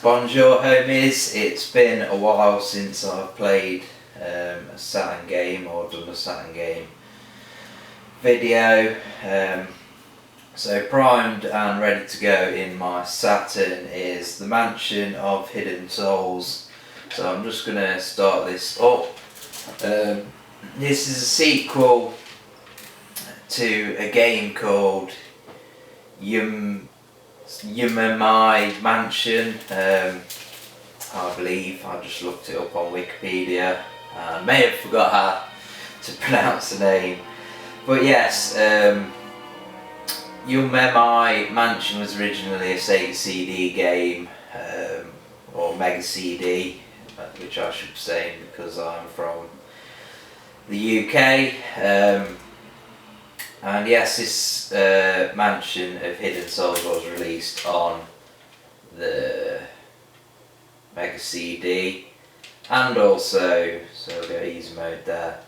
Bonjour homies, it's been a while since I've played a Saturn game or done a Saturn game video. So primed and ready to go in my Saturn is the Mansion of Hidden Souls. So I'm just going to start this up. This is a sequel to a game called Yumamai Mansion, I believe. I just looked it up on Wikipedia. I may have forgot how to pronounce the name, but yes, Yumamai Mansion was originally a Sega CD game, or Mega CD, which I should say because I'm from the UK. And yes, this Mansion of Hidden Souls was released on the Mega CD and also, so we'll go easy mode there,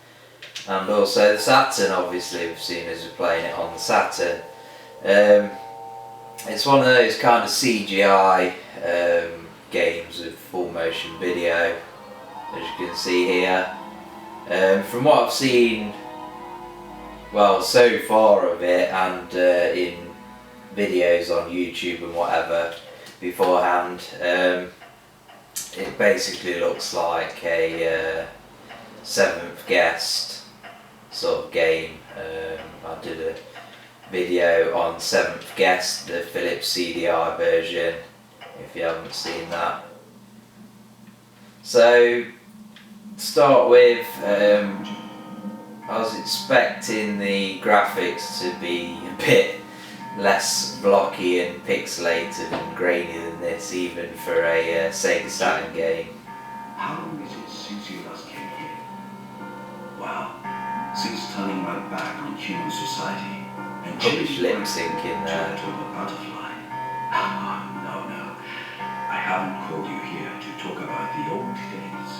and also the Saturn, obviously, we've seen as we're playing it on the Saturn. It's one of those kind of CGI games with full motion video, as you can see here. From what I've seen, well, so far of it, and in videos on YouTube and whatever beforehand, it basically looks like a Seventh Guest sort of game. I did a video on Seventh Guest, the Philips CDI version, if you haven't seen that. So, to start with, I was expecting the graphics to be a bit less blocky and pixelated and grainy than this, even for a Sega Saturn game. How long is it since you last came here? Well, since turning my back on human society and Rubbish lip sync in there. To a butterfly. No. I haven't called you here to talk about the old days.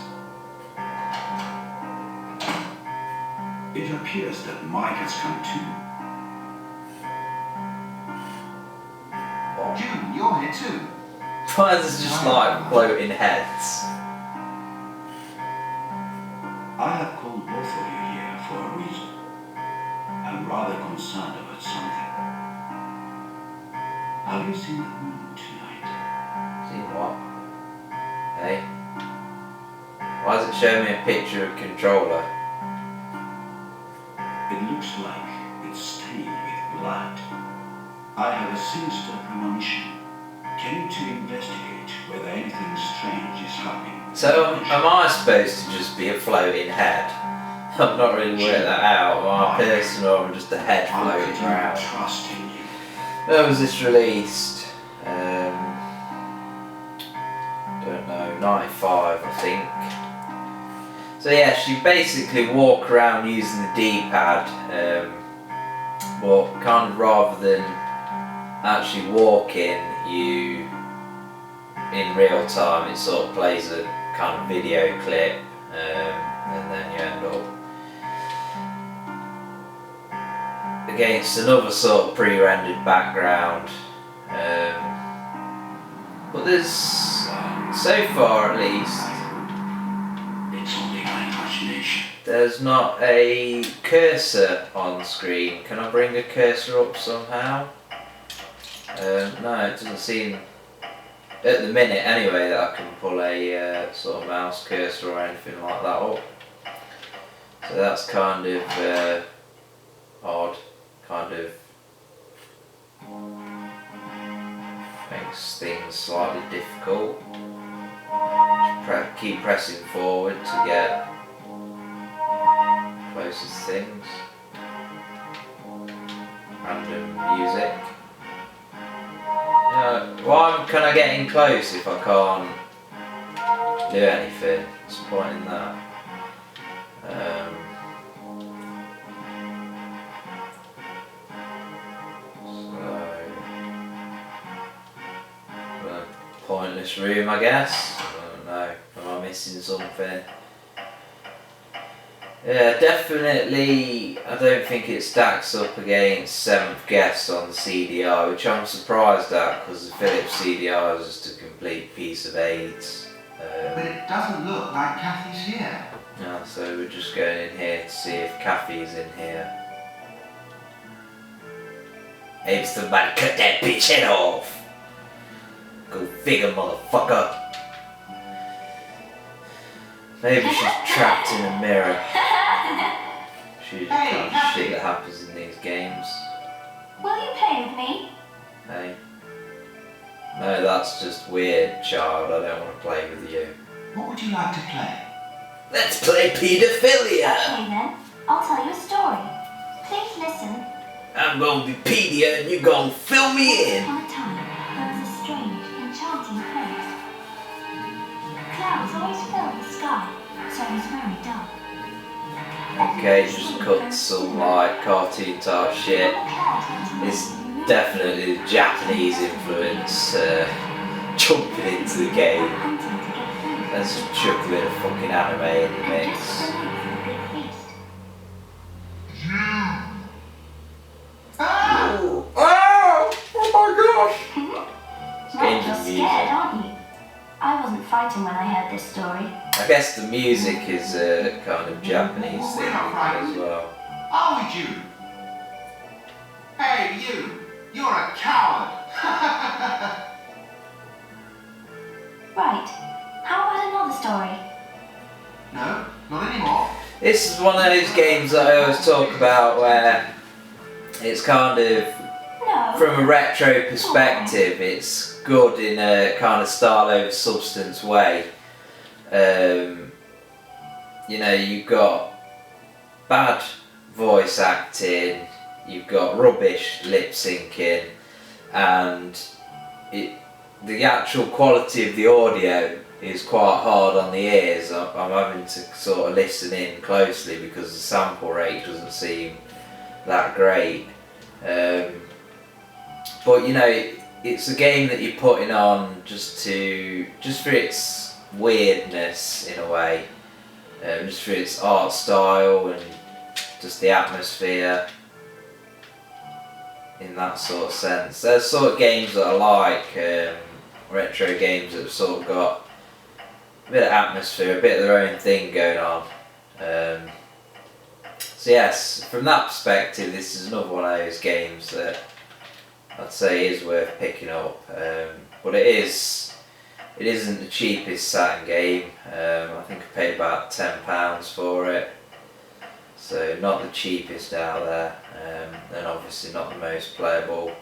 It appears that Mike has come too. June, you're here too. Why is this just like floating heads? I have called both of you here for a reason. I'm rather concerned about something. Have you seen the moon tonight? Seen what? Hey? Why does it show me a picture of a controller? It looks like it's stained with blood. I have a sinister premonition. Came to investigate whether anything strange is happening. So am I supposed to just be a floating head? I've not really worked that out. Am I a person or am I just a head floating around? Trust in you. When was this released? Don't know, 95 I think. So yes, you basically walk around using the D-pad, but kind of rather than actually walking, you, in real time, it sort of plays a kind of video clip, and then you end up against another sort of pre-rendered background. But there's, so far at least, there's not a cursor on screen. Can I bring a cursor up somehow? No, it doesn't seem, at the minute anyway, that I can pull a sort of mouse cursor or anything like that up. So that's kind of odd, kind of makes things slightly difficult. Just keep pressing forward to get closest things. Random music. Why can I get in close if I can't do anything? What's the point in that? Pointless room, I guess. I don't know. Am I missing something? Yeah, definitely. I don't think it stacks up against Seventh Guest on the CDI, which I'm surprised at because the Philips CDI is just a complete piece of AIDS. But it doesn't look like Kathy's here. Yeah, so we're just going in here to see if Kathy's in here. Maybe somebody cut that bitch head off. Go figure, motherfucker. Maybe she's trapped in a mirror. She's the kind of shit that happens in these games. Will you play with me? Hey. No, that's just weird, child. I don't want to play with you. What would you like to play? Let's play paedophilia! Okay then, I'll tell you a story. Please listen. I'm gonna be pedia and you're gonna fill me in. Once upon a time, there was a strange, enchanting place. Clouds always filled the sky, so it was very dark. Okay, just cut some like cartoon type shit. It's definitely the Japanese influence jumping into the game. Let's just chuck a bit of fucking anime in the mix. Oh my gosh! Right, you're scared, aren't you? I wasn't frightened when I heard this story. I guess the music is a kind of Japanese thing as well. Are we, Jude? Hey, you! You're a coward! Right. How about another story? No, not anymore. This is one of those games that I always talk about where it's kind of, No. from a retro perspective, it's good in a kind of style over substance way. You know, you've got bad voice acting, you've got rubbish lip syncing, and the actual quality of the audio is quite hard on the ears. I'm having to sort of listen in closely because the sample rate doesn't seem that great. But you know, it's a game that you're putting on just for its weirdness in a way, just for its art style and just the atmosphere in that sort of sense. There's sort of games that I like, retro games that have sort of got a bit of atmosphere, a bit of their own thing going on. So yes, from that perspective, this is another one of those games that I'd say is worth picking up. But it isn't the cheapest Saturn game. I think I paid about £10 for it. So not the cheapest out there, and obviously not the most playable.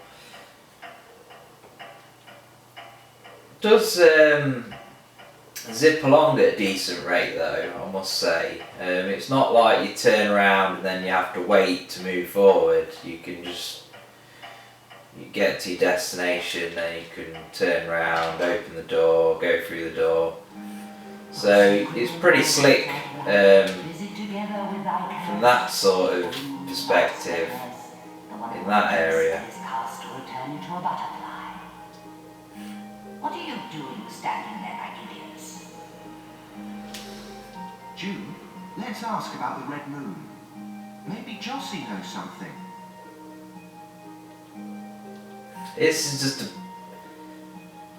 Does zip along at a decent rate though, I must say. It's not like you turn around and then you have to wait to move forward. You can just get to your destination, then you can turn around, open the door, go through the door. So it's pretty slick from that sort of perspective in that area. What are you doing standing there like idiots? Jude, let's ask about the Red Moon. Maybe Jossie knows something. This is just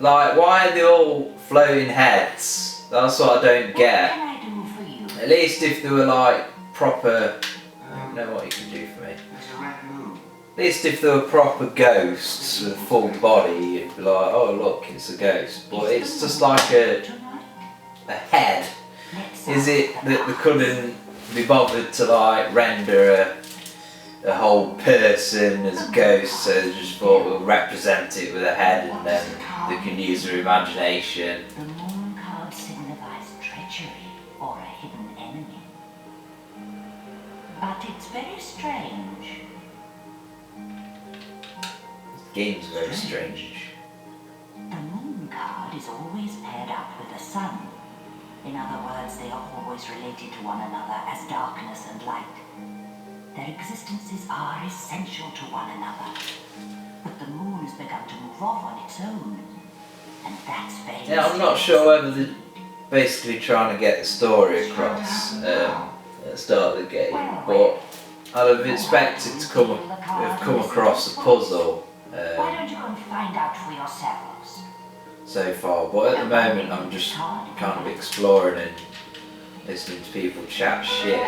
like, why are they all floating heads? That's what I don't get. What can I do for you? At least if they were like proper, I don't know what you can do for me. There's a Red Moon. At least if they were proper ghosts with a full body, you'd be like, oh look, it's a ghost. But it's just like a head. Is it that they couldn't be bothered to like render a whole person as a ghost, so they just thought we'll represent it with a head and then they can use their imagination? The moon card signifies treachery or a hidden enemy. But it's very strange. This game's very strange. The moon card is always paired up with the sun. In other words, they are always related to one another as darkness and light. Their existences are essential to one another. But the moon has begun to move off on its own. And that's very Yeah, I'm not sure whether they're basically trying to get the story across. at the start of the game, but I'd have expected to have come across a puzzle Why don't you go and find out for yourselves? so far, but at the moment I'm just kind of exploring and listening to people chat shit,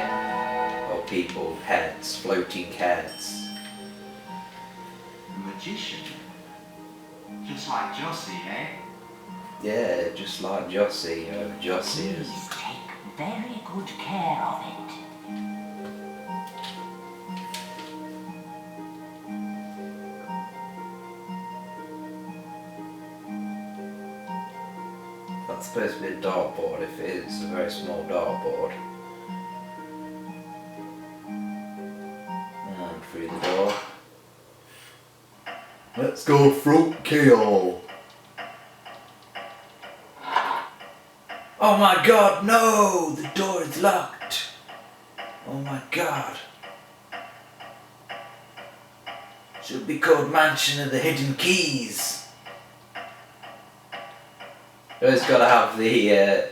or people heads, floating heads. Magician? Just like Jossie, eh? Yeah, just like Jossie, whoever Jossie is. Please take very good care of it. That's supposed to be a dartboard. If it is, it's a very small dartboard. And through the door. Let's go front kill. Oh my god, no! The door is locked. Oh my god. Should be called Mansion of the Hidden Keys. You always got to have the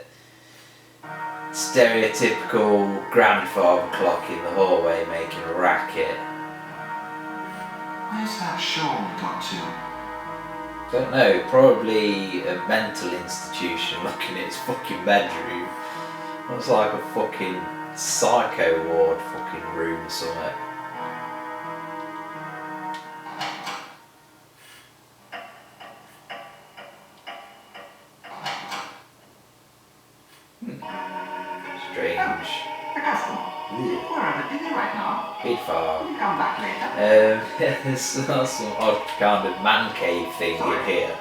stereotypical grandfather clock in the hallway making a racket. Where's that Sean got to? Don't know, probably a mental institution looking at his fucking bedroom. Looks like a fucking psycho ward fucking room or something. Strange. We're over dinner right now. Bit far. We'll come back later. There's some odd kind of man cave thing in here.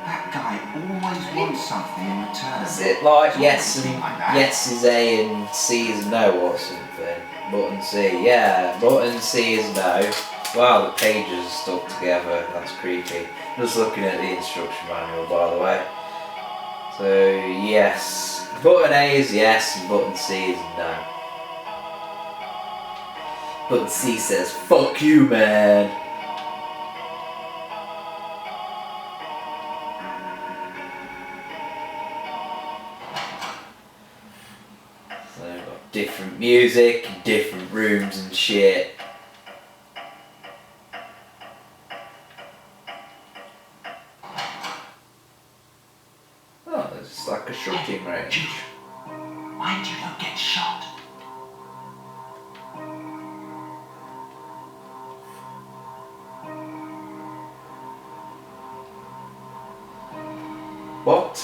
That guy always wants something in return. Is it like yes Something and like that. yes is A and C is no or something? Button C, yeah, button C is no. Wow, the pages are stuck together, that's creepy. Just looking at the instruction manual, by the way. So, yes. Button A is yes and button C is no. Button C says, fuck you, man. So, we've got different music, different rooms and shit. Oh, it's like a shooting range. Why do you not get shot? What?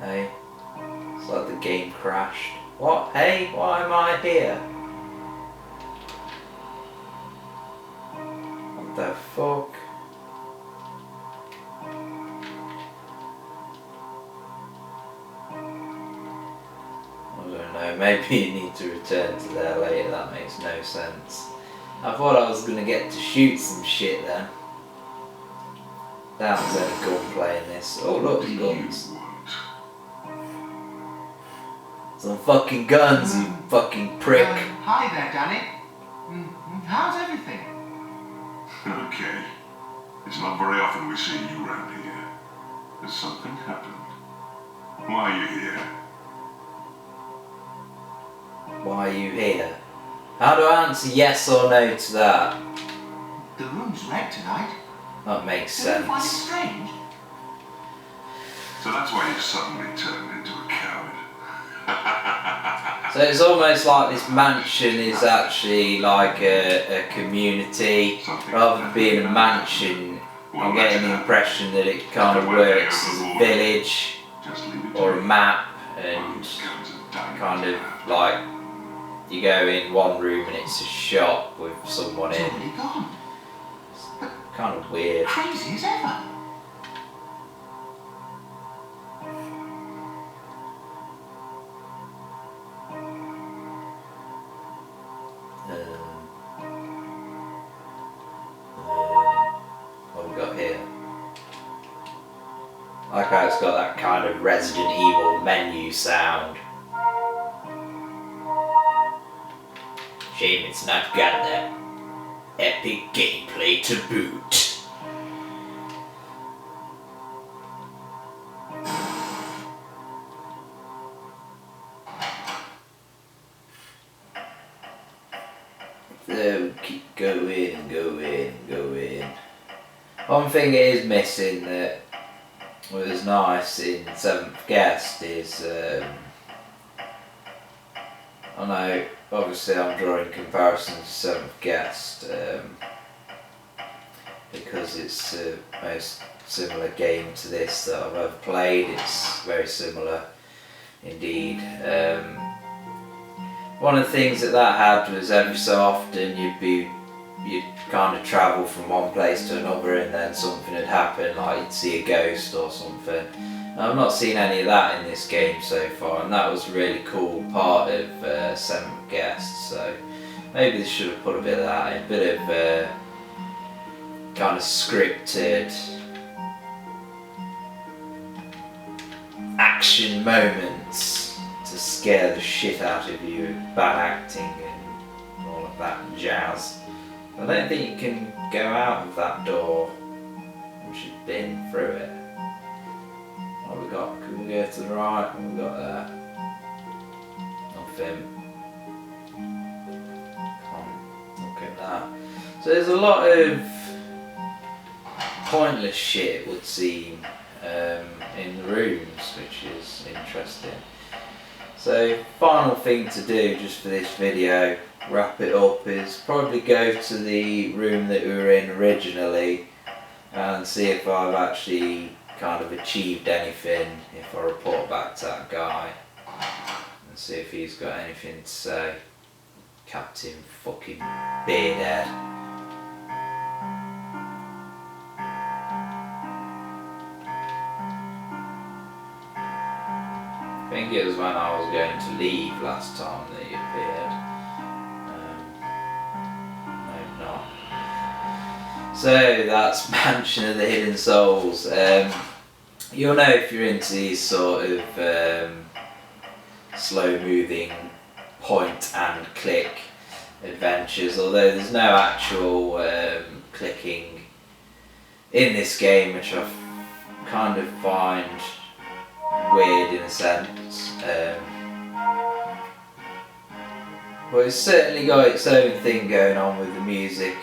Hey, it's like the game crashed. What? Hey, why am I here? What the fuck? I don't know, maybe you need to return to there later, that makes no sense. I thought I was gonna get to shoot some shit then. That was a gunplay in this. Oh look, there's guns. Some fucking guns, you fucking prick. Hi there, Danny. How's everything? Okay. It's not very often we see you around here. Has something happened? Why are you here? Why are you here? How do I answer yes or no to that? The room's red tonight. That makes Don't you find it sense. strange? So that's why you suddenly turned into a coward. So it's almost like this mansion is actually like a community. Rather than being a mansion, I'm getting the impression that it kind of works as a village Just leave it or to a me. map, One and of those guns are dying kind of now. like you go in one room and it's a shop with someone It's in. already gone. Kind of weird. Crazy as ever. What have we got here? I like how it's got that kind of Resident Evil menu sound. Shame it's not got that epic gameplay to boot. in and go in and go in. One thing it is missing that was nice in Seventh Guest is, I know obviously I'm drawing comparisons to Seventh Guest because it's the most similar game to this that I've ever played. It's very similar indeed. One of the things that had was every so often you'd kind of travel from one place to another and then something would happen, like you'd see a ghost or something. I've not seen any of that in this game so far, and that was a really cool part of Seventh Guest, so maybe they should have put a bit of that in, a bit of kind of scripted action moments to scare the shit out of you with bad acting and all of that jazz. I don't think you can go out of that door once you've been through it. What have we got? Can we go to the right? What have we got there? Nothing. Can't look at that. So there's a lot of pointless shit, it would seem, in the rooms, which is interesting. So final thing to do just for this video, wrap it up, is probably go to the room that we were in originally and see if I've actually kind of achieved anything, if I report back to that guy and see if he's got anything to say. Captain fucking Beardhead. I think it was when I was going to leave last time that he appeared. Maybe not. So that's Mansion of the Hidden Souls. You'll know if you're into these sort of slow moving point and click adventures, although there's no actual clicking in this game, which I kind of find weird in a sense, but it's certainly got its own thing going on with the music.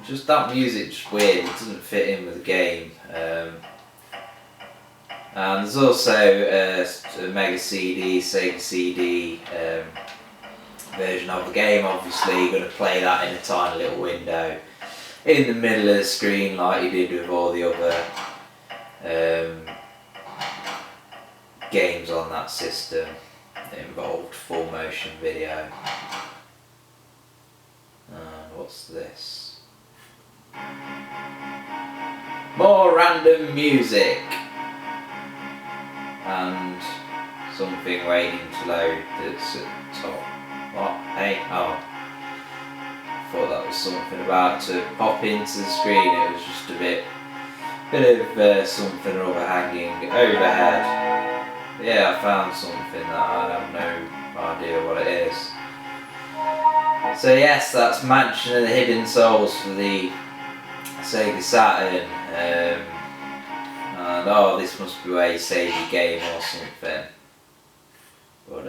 Just that music just weird, it doesn't fit in with the game. And there's also a Mega CD, Sega CD version of the game. Obviously you're going to play that in a tiny little window in the middle of the screen like you did with all the other games on that system that involved full motion video. What's this? More random music and something waiting to load that's at the top. What? Hey? Oh. I thought that was something about to pop into the screen. It was just a bit of something or other hanging overhead. Yeah, I found something that I have no idea what it is. So yes, that's Mansion of the Hidden Souls for the Sega Saturn. And oh, this must be a Sega game or something. But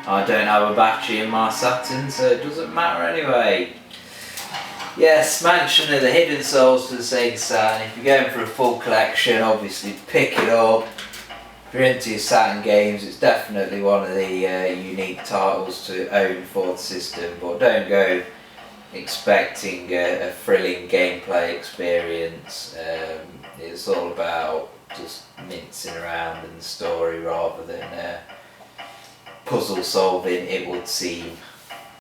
I don't have a battery in my Saturn, so it doesn't matter anyway. Yes, Mansion of the Hidden Souls for the Sega Saturn. If you're going for a full collection, obviously pick it up. If you're into your Saturn games, it's definitely one of the unique titles to own for the system, but don't go expecting a thrilling gameplay experience. It's all about just mincing around in the story rather than puzzle solving, it would seem.